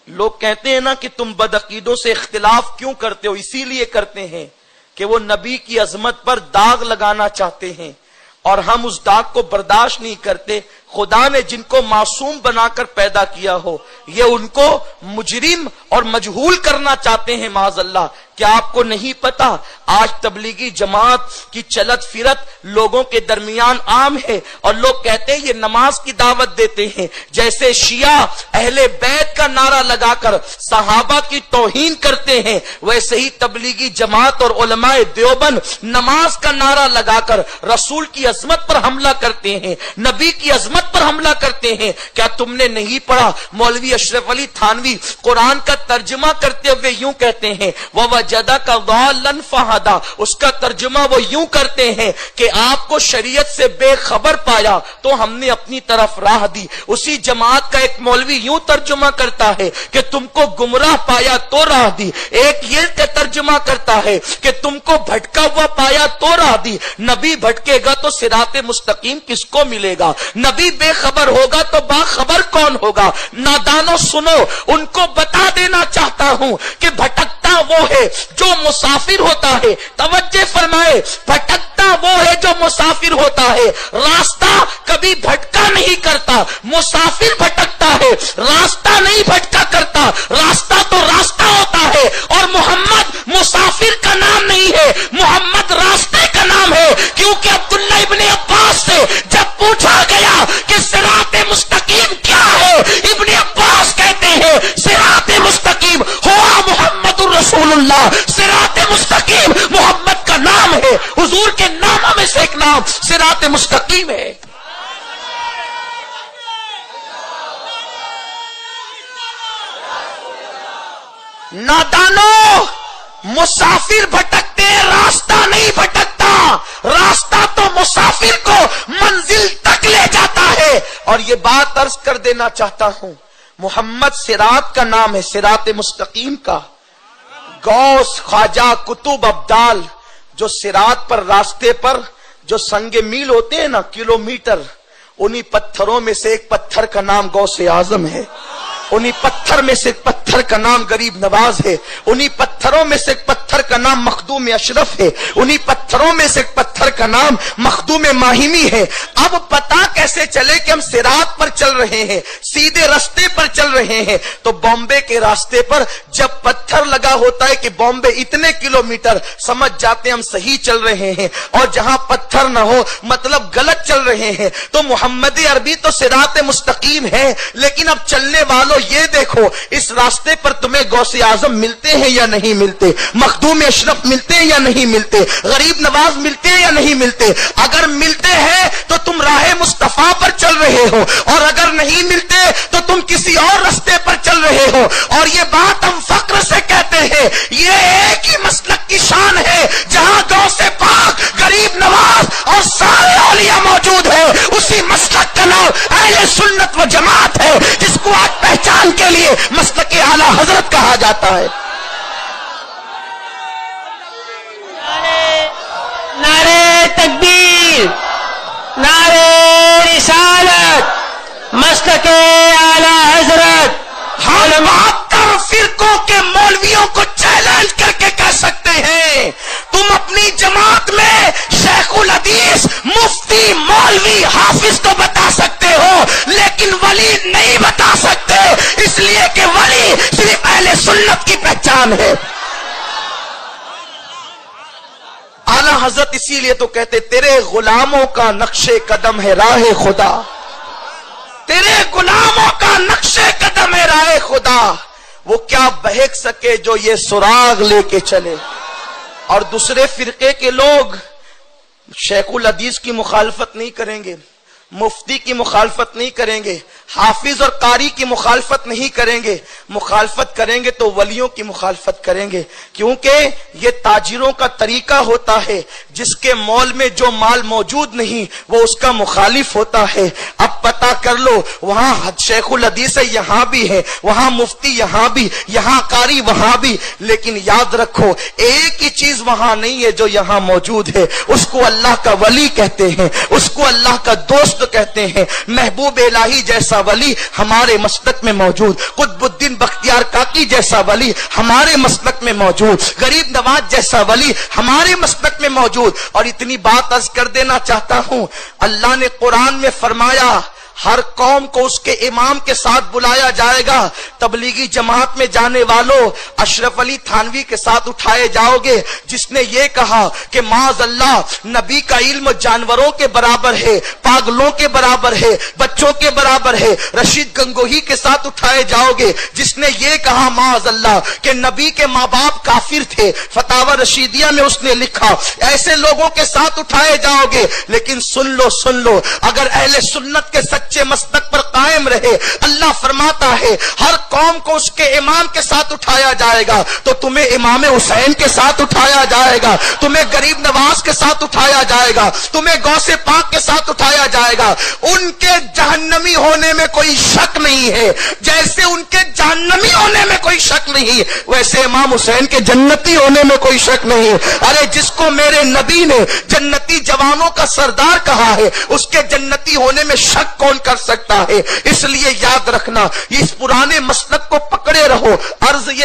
لوگ کہتے ہیں نا کہ تم بدعقیدوں سے اختلاف کیوں کرتے ہو؟ اسی لیے کرتے ہیں کہ وہ نبی کی عظمت پر داغ لگانا چاہتے ہیں اور ہم اس داغ کو برداشت نہیں کرتے. خدا نے جن کو معصوم بنا کر پیدا کیا ہو یہ ان کو مجرم اور مجہول کرنا چاہتے ہیں معاذ اللہ. کیا آپ کو نہیں پتا آج تبلیغی جماعت کی چلت فرت لوگوں کے درمیان عام ہے اور لوگ کہتے ہیں یہ نماز کی دعوت دیتے ہیں. جیسے شیعہ اہل بیت کا نعرہ لگا کر صحابہ کی توہین کرتے ہیں ویسے ہی تبلیغی جماعت اور علماء دیوبند نماز کا نعرہ لگا کر رسول کی عظمت پر حملہ کرتے ہیں, نبی کی عظمت پر حملہ کرتے ہیں. کیا تم نے نہیں پڑھا مولوی اشرف علی تھانوی قرآن کا ترجمہ کرتے ہوئے یوں کہتے ہیں وَوَجَدَكَ ضَالًّا فَهَدَىٰ, اس کا ترجمہ وہ یوں کرتے ہیں کہ آپ کو شریعت سے بے خبر پایا تو ہم نے اپنی طرف راہ دی. اسی جماعت کا ایک مولوی یوں ترجمہ کرتا ہے کہ تم کو گمراہ پایا تو راہ دی, ایک یہ ترجمہ کرتا ہے کہ تم کو بھٹکا ہوا پایا تو راہ دی. نبی بھٹکے گا تو صراط مستقیم کس کو ملے گا؟ نبی بے خبر ہوگا تو باخبر کون ہوگا؟ نادانو سنو, ان کو بتا دینا چاہتا ہوں کہ بھٹکتا وہ ہے جو مسافر ہوتا ہے. توجہ فرمائے, بھٹکتا وہ ہے جو مسافر ہوتا ہے, راستہ کبھی بھٹکا نہیں کرتا. مسافر بھٹکتا ہے, راستہ نہیں بھٹکا کرتا. راستہ تو راستہ ہوتا ہے اور محمد مسافر کا نام نہیں ہے, محمد راستے کا نام ہے. کیونکہ عبداللہ ابن عباس سے جب پوچھا گیا کہ صراط مستقیم کیا ہے, ابن عباس کہتے ہیں صراط مستقیم ہوا محمد رسول اللہ. صراط مستقیم محمد کا نام ہے, حضور کے ناموں میں سے ایک نام صراط مستقیم ہے. نادانو, مسافر بھٹکتے راستہ نہیں بھٹکتا, راستہ تو مسافر کو منزل تک لے جاتا ہے. اور یہ بات عرض کر دینا چاہتا ہوں, محمد صراط کا نام ہے, صراط مستقیم کا. غوث خواجہ قطب ابدال جو صراط پر راستے پر جو سنگ میل ہوتے ہیں نا کلومیٹر, انہی پتھروں میں سے ایک پتھر کا نام غوث اعظم ہے, انہی پتھر میں سے ایک پتھر کا نام غریب نواز ہے, انہی پتھروں میں سے ایک پتھر کا نام مخدوم اشرف ہے, انہی پتھروں میں سے ایک پتھر کا نام مخدوم ماہمی ہے. اب پتا کیسے چلے کہ ہم صراط پر چل رہے ہیں, سیدھے راستے پر چل رہے ہیں؟ تو بامبے کے راستے پر جب پتھر لگا ہوتا ہے کہ بامبے اتنے کلومیٹر, سمجھ جاتے ہم صحیح چل رہے ہیں, اور جہاں پتھر نہ ہو مطلب غلط چل رہے ہیں. تو محمد عربی تو صراط مستقیم ہے, لیکن اب چلنے والوں یہ دیکھو اس راستے پر تمہیں غوث اعظم ملتے ہیں یا نہیں ملتے, مخدوم اشرف ملتے ہیں یا نہیں ملتے, غریب نواز ملتے ہیں یا نہیں ملتے؟ اگر ملتے ہیں تو تم راہ مصطفیٰ پر چل رہے ہو, اور اگر نہیں ملتے تو تم کسی اور راستے پر چل رہے ہو. اور یہ بات ہم فخر سے کہتے ہیں, یہ ایک ہی مسلک کی شان ہے جہاں غوث پاک, غریب نواز اور سارے اولیاء موجود ہیں. اسی مسلک کا نام اہل سنت و جماعت ہے, جس کو آج پہچان کے لیے مسلک اعلی حضرت کہا جاتا ہے. نعرہ تکبیر, نعرہ رسالت, مسلک اعلی حضرت. ہم معطر فرقوں کے مولویوں کو چیلنج کر کے کہہ سکتے ہیں تم اپنی جماعت میں شیخ الحدیث, مفتی, مولوی, حافظ تو بتا سکتے ہو لیکن ولی نہیں بتا سکتے, اس لیے کہ ولی صرف اہل سنت کی پہچان ہے. اعلی حضرت اسی لیے تو کہتے تیرے غلاموں کا نقش قدم ہے راہ خدا, تیرے غلاموں کا نقش قدم ہے راہ خدا. وہ کیا بہک سکے جو یہ سراغ لے کے چلے. اور دوسرے فرقے کے لوگ شیخ الحدیث کی مخالفت نہیں کریں گے, مفتی کی مخالفت نہیں کریں گے, حافظ اور قاری کی مخالفت نہیں کریں گے. مخالفت کریں گے تو ولیوں کی مخالفت کریں گے, کیونکہ یہ تاجروں کا طریقہ ہوتا ہے, جس کے مول میں جو مال موجود نہیں وہ اس کا مخالف ہوتا ہے. اب پتا کر لو, وہاں شیخ الحدیث ہے یہاں بھی ہے, وہاں مفتی یہاں بھی, یہاں قاری وہاں بھی, لیکن یاد رکھو ایک ہی چیز وہاں نہیں ہے جو یہاں موجود ہے. اس کو اللہ کا ولی کہتے ہیں, اس کو اللہ کا دوست کہتے ہیں, محبوب الہی جیسا جیسا ولی ہمارے مسلک میں موجود، قطب الدین بختیار کاکی جیسا ولی ہمارے مسلک میں موجود، غریب نواز جیسا ولی ہمارے مسلک میں موجود۔ اور اتنی بات عرض کر دینا چاہتا ہوں، اللہ نے قرآن میں فرمایا ہر قوم کو اس کے امام کے ساتھ بلایا جائے گا۔ تبلیغی جماعت میں جانے والوں اشرف علی تھانوی کے ساتھ اٹھائے جاؤ گے جس نے یہ کہا کہ معاذ اللہ نبی کا علم جانوروں کے برابر ہے، پاگلوں کے برابر ہے، بچوں کے برابر ہے۔ رشید گنگوہی کے ساتھ اٹھائے جاؤ گے جس نے یہ کہا معاذ اللہ کہ نبی کے ماں باپ کافر تھے، فتاوی رشیدیہ میں اس نے لکھا۔ ایسے لوگوں کے ساتھ اٹھائے جاؤ گے، لیکن سن لو اگر اہل سنت کے سچے مسلک پر قائم رہے، اللہ فرماتا ہے ہر قوم کو اس کے امام کے ساتھ اٹھایا جائے گا، تو تمہیں امام حسین کے ساتھ اٹھایا جائے گا، تمہیں غریب نواز کے ساتھ اٹھایا جائے گا، تمہیں غوث پاک کے ساتھ اٹھایا جائے گا۔ ان کے جہنمی ہونے میں کوئی شک نہیں ہے، جیسے ان کے جہنمی ہونے میں کوئی شک نہیں ویسے امام حسین کے جنتی ہونے میں کوئی شک نہیں۔ ارے جس کو میرے نبی نے جنتی جوانوں کا سردار کہا ہے، اس کے جنتی ہونے میں شک کون کر سکتا ہے؟ اس لیے یاد رکھنا، اس پرانے مسلک کو پکڑے رہو۔ عرض یہ